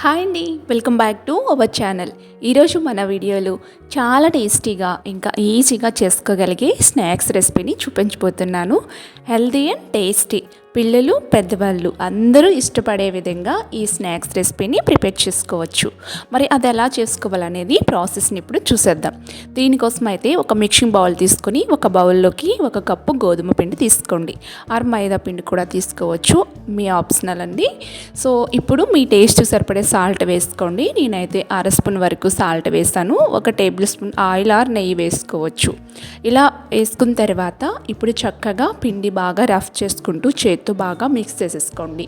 Hi అండి, welcome back to our channel. ఈరోజు మన వీడియోలో చాలా టేస్టీగా ఇంకా ఈజీగా చేసుకోగలిగే స్నాక్స్ రెసిపీని చూపించబోతున్నాను. హెల్తీ అండ్ టేస్టీ, పిల్లలు పెద్దవాళ్ళు అందరూ ఇష్టపడే విధంగా ఈ స్నాక్స్ రెసిపీని ప్రిపేర్ చేసుకోవచ్చు. మరి అది ఎలా చేసుకోవాలనేది ప్రాసెస్ని ఇప్పుడు చూసేద్దాం. దీనికోసం అయితే ఒక మిక్సింగ్ బౌల్ తీసుకొని ఒక బౌల్లోకి 1 కప్పు గోధుమ పిండి తీసుకోండి. ఆర్ మైదా పిండి కూడా తీసుకోవచ్చు, మీ ఆప్షనల్ అండి. సో ఇప్పుడు మీ టేస్ట్ సరిపడే సాల్ట్ వేసుకోండి. నేనైతే 1/2 స్పూన్ వరకు సాల్ట్ వేసాను. 1 టేబుల్ స్పూన్ ఆయిల్ ఆర్ నెయ్యి వేసుకోవచ్చు. ఇలా వేసుకున్న తర్వాత ఇప్పుడు చక్కగా పిండి బాగా రఫ్ చేసుకుంటూ చేత్తో బాగా మిక్స్ చేసేసుకోండి.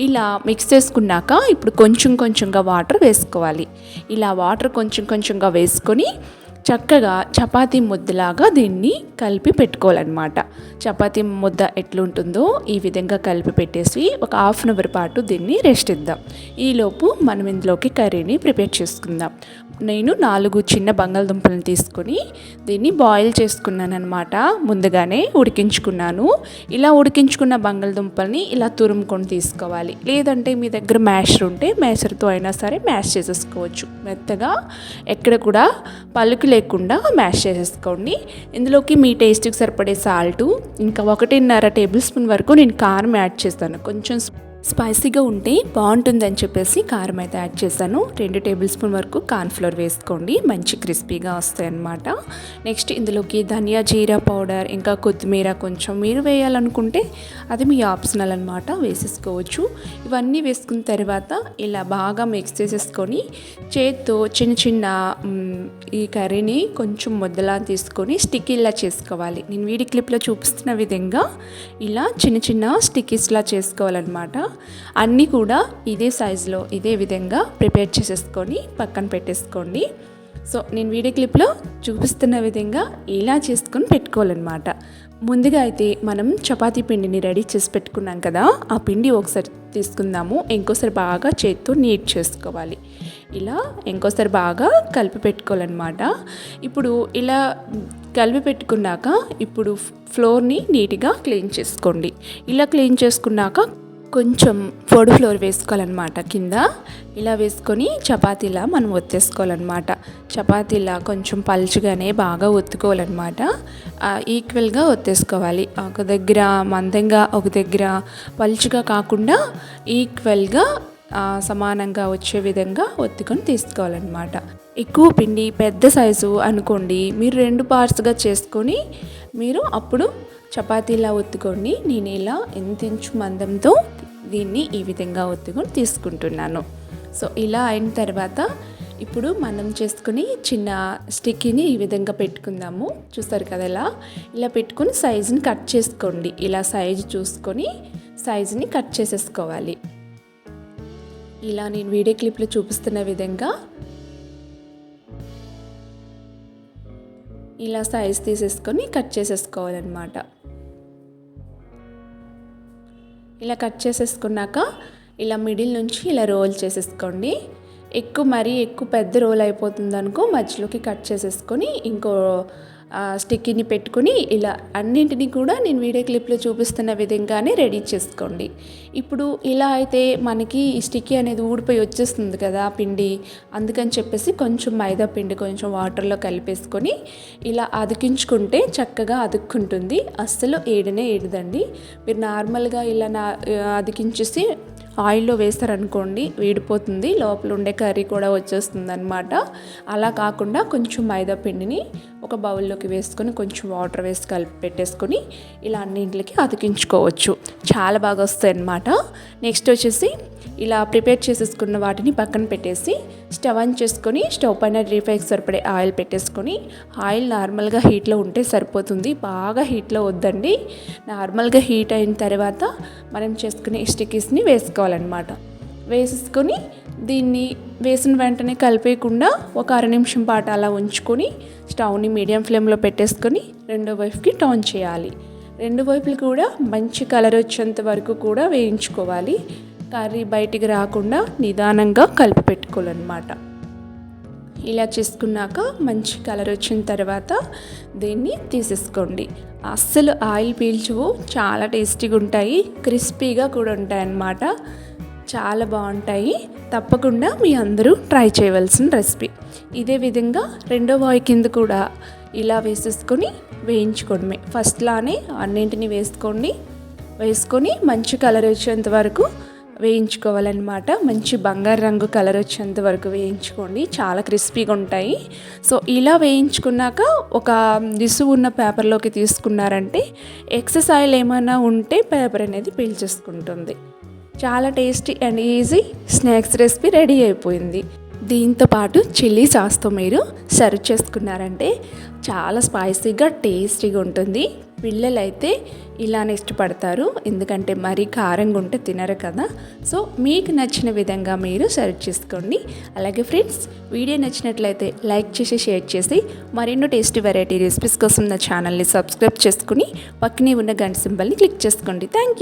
ఇలా మిక్స్ చేసుకున్నాక ఇప్పుడు కొంచెంగా వాటర్ వేసుకోవాలి. ఇలా వాటర్ కొంచెంగా వేసుకొని చక్కగా చపాతీ ముద్దలాగా దీన్ని కలిపి పెట్టుకోవాలన్నమాట. చపాతీ ముద్ద ఎట్లుంటుందో ఈ విధంగా కలిపి పెట్టేసి ఒక 1/2 అవర్ పాటు దీన్ని రెస్ట్ ఇద్దాం. ఈలోపు మనం ఇందులోకి కర్రీని ప్రిపేర్ చేసుకుందాం. నేను 4 చిన్న బంగాళదుంపలను తీసుకొని దీన్ని బాయిల్ చేసుకున్నాను అనమాట. ముందుగానే ఉడికించుకున్నాను. ఇలా ఉడికించుకున్న బంగాళదుంపల్ని ఇలా తురుముకొని తీసుకోవాలి. లేదంటే మీ దగ్గర మ్యాషర్ ఉంటే మ్యాషర్తో అయినా సరే మ్యాష్ చేసేసుకోవచ్చు. మెత్తగా ఎక్కడ కూడా పలుకు లేకుండా మ్యాష్ చేసేసుకోండి. ఇందులోకి మీ టేస్ట్కి సరిపడే సాల్టు, ఇంకా 1.5 టేబుల్ స్పూన్ వరకు నేను కారం యాడ్ చేస్తాను. కొంచెం స్పైసీగా ఉంటే బాగుంటుందని చెప్పేసి కారం అయితే యాడ్ చేశాను. 2 టేబుల్ స్పూన్ వరకు కార్న్ఫ్లోర్ వేసుకోండి, మంచి క్రిస్పీగా వస్తాయి అన్నమాట. నెక్స్ట్ ఇందులోకి ధనియా జీరా పౌడర్, ఇంకా కొత్తిమీర కొంచెం మీరు వేయాలనుకుంటే అది మీ ఆప్షనల్ అనమాట, వేసేసుకోవచ్చు. ఇవన్నీ వేసుకున్న తర్వాత ఇలా బాగా మిక్స్ చేసేసుకొని చేత్తో చిన్న ఈ కర్రీని కొంచెం ముద్దలా తీసుకొని స్టిక్కీలా చేసుకోవాలి. నేను వీడియో క్లిప్లో చూపిస్తున్న విధంగా ఇలా చిన్న స్టిక్కీస్లా చేసుకోవాలన్నమాట. అన్నీ కూడా ఇదే సైజులో ఇదే విధంగా ప్రిపేర్ చేసేసుకొని పక్కన పెట్టేసుకోండి. సో నేను వీడియో క్లిప్లో చూపిస్తున్న విధంగా ఇలా చేసుకొని పెట్టుకోవాలన్నమాట. ముందుగా అయితే మనం చపాతీ పిండిని రెడీ చేసి పెట్టుకున్నాం కదా, ఆ పిండి ఒకసారి తీసుకుందాము. ఇంకోసారి బాగా చేత్తో నీట్ చేసుకోవాలి. ఇలా ఇంకోసారి బాగా కలిపి పెట్టుకోవాలన్నమాట. ఇప్పుడు ఇలా కలిపి పెట్టుకున్నాక ఇప్పుడు ఫ్లోర్ని నీట్గా క్లీన్ చేసుకోండి. ఇలా క్లీన్ చేసుకున్నాక కొంచెం పొడి ఫ్లోర్ వేసుకోవాలన్నమాట. కింద ఇలా వేసుకొని చపాతీలా మనం ఒత్తేసుకోవాలన్నమాట. చపాతీలా కొంచెం పలుచగానే బాగా ఒత్తుకోవాలన్నమాట. ఈక్వల్గా ఒత్తేసుకోవాలి. ఒక దగ్గర మందంగా ఒక దగ్గర పలుచగా కాకుండా ఈక్వల్గా సమానంగా వచ్చే విధంగా ఒత్తుకొని తీసుకోవాలన్నమాట. ఎక్కువ పిండి పెద్ద సైజు అనుకోండి, మీరు 2 పార్ట్స్గా చేసుకొని మీరు అప్పుడు చపాతీలా ఒత్తుకోండి. నేను ఇలా ఇంచు మందంతో దీన్ని ఈ విధంగా ఒత్తుకొని తీసుకుంటున్నాను. సో ఇలా అయిన తర్వాత ఇప్పుడు మనం చేసుకుని చిన్న స్టిక్కీని ఈ విధంగా పెట్టుకుందాము. చూస్తారు కదా, ఇలా పెట్టుకొని సైజుని కట్ చేసుకోండి. ఇలా సైజు చూసుకొని సైజుని కట్ చేసేసుకోవాలి. ఇలా నేను వీడియో క్లిప్లో చూపిస్తున్న విధంగా ఇలా సైజ్ తీసేసుకొని కట్ చేసేసుకోవాలన్నమాట. ఇలా కట్ చేసేసుకున్నాక ఇలా మిడిల్ నుంచి ఇలా రోల్ చేసేసుకోండి. మరీ ఎక్కువ పెద్ద రోల్ అయిపోతుంది అనుకో, మధ్యలోకి కట్ చేసేసుకొని ఇంకో స్టిక్కీని పెట్టుకొని ఇలా అన్నింటినీ కూడా నేను వీడియో క్లిప్లో చూపిస్తున్న విధంగానే రెడీ చేసుకోండి. ఇప్పుడు ఇలా అయితే మనకి ఈ స్టిక్కీ అనేది ఊడిపోయి వచ్చేస్తుంది కదా పిండి, అందుకని చెప్పేసి కొంచెం మైదా పిండి కొంచెం వాటర్లో కలిపేసుకొని ఇలా అదికించుకుంటే చక్కగా అదుక్కుంటుంది. అస్సలు ఏడదండి. మీరు నార్మల్గా ఇలా అదికించేసి ఆయిల్లో వేస్తారనుకోండి, వీడిపోతుంది, లోపల ఉండే కర్రీ కూడా వచ్చేస్తుంది అనమాట. అలా కాకుండా కొంచెం మైదా పిండిని ఒక బౌల్లోకి వేసుకొని కొంచెం వాటర్ వేసి కలిపి పెట్టేసుకొని ఇలా అన్నింటికి అతికించుకోవచ్చు. చాలా బాగా వస్తాయి అన్నమాట. నెక్స్ట్ వచ్చేసి ఇలా ప్రిపేర్ చేసేసుకున్న వాటిని పక్కన పెట్టేసి స్టవ్ ఆన్ చేసుకొని స్టవ్ పైన డీప్ ఫ్రైకి సరిపడే ఆయిల్ పెట్టేసుకొని, ఆయిల్ నార్మల్గా హీట్లో ఉంటే సరిపోతుంది, బాగా హీట్లో వద్దండి. నార్మల్గా హీట్ అయిన తర్వాత మనం చేసుకునే స్టిక్కీస్ని వేసుకోవాలన్నమాట. వేసేసుకొని దీన్ని వేసిన వెంటనే కలిపేయకుండా ఒక 1/2 నిమిషం పాటు అలా ఉంచుకొని స్టవ్ని మీడియం ఫ్లేమ్లో పెట్టేసుకొని రెండో వైపుకి టర్న్ చేయాలి. 2 వైపులు కూడా మంచి కలర్ వచ్చేంత వరకు కూడా వేయించుకోవాలి. కర్రీ బయటికి రాకుండా నిదానంగా కలిపి పెట్టుకోవాలన్నమాట. ఇలా చేసుకున్నాక మంచి కలర్ వచ్చిన తర్వాత దీన్ని తీసేసుకోండి. అస్సలు ఆయిల్ పీల్చవు, చాలా టేస్టీగా ఉంటాయి, క్రిస్పీగా కూడా ఉంటాయి అన్నమాట. చాలా బాగుంటాయి. తప్పకుండా మీ అందరూ ట్రై చేయవలసిన రెసిపీ. ఇదే విధంగా రెండో వాయి కింద కూడా ఇలా వేసేసుకొని వేయించుకోవడమే. ఫస్ట్లానే అన్నింటినీ వేసుకొని మంచి కలర్ వచ్చేంత వరకు వేయించుకోవాలన్నమాట. మంచి బంగారు రంగు కలర్ వచ్చేంత వరకు వేయించుకోండి, చాలా క్రిస్పీగా ఉంటాయి. సో ఇలా వేయించుకున్నాక ఒక దిసు ఉన్న పేపర్లోకి తీసుకున్నారంటే ఎక్సెస్ ఆయిల్ ఏమైనా ఉంటే పేపర్ అనేది పీల్చేసుకుంటుంది. చాలా tasty and easy snacks recipe ready అయిపోయింది. దీంతో పాటు చిల్లీ సాస్తో మీరు సర్వ్ చేసుకున్నారంటే చాలా స్పైసీగా టేస్టీగా ఉంటుంది. పిల్లలైతే ఇలానే ఇష్టపడతారు, ఎందుకంటే మరీ కారంగా ఉంటే తినరు కదా. సో మీకు నచ్చిన విధంగా మీరు సర్వ్ చేసుకోండి. అలాగే ఫ్రెండ్స్, వీడియో నచ్చినట్లయితే లైక్ చేసి షేర్ చేసి మరెన్నో టేస్టీ వెరైటీ రెసిపీస్ కోసం నా ఛానల్ని సబ్స్క్రైబ్ చేసుకుని పక్కనే ఉన్న గంట సింబల్ని క్లిక్ చేసుకోండి. Thank you.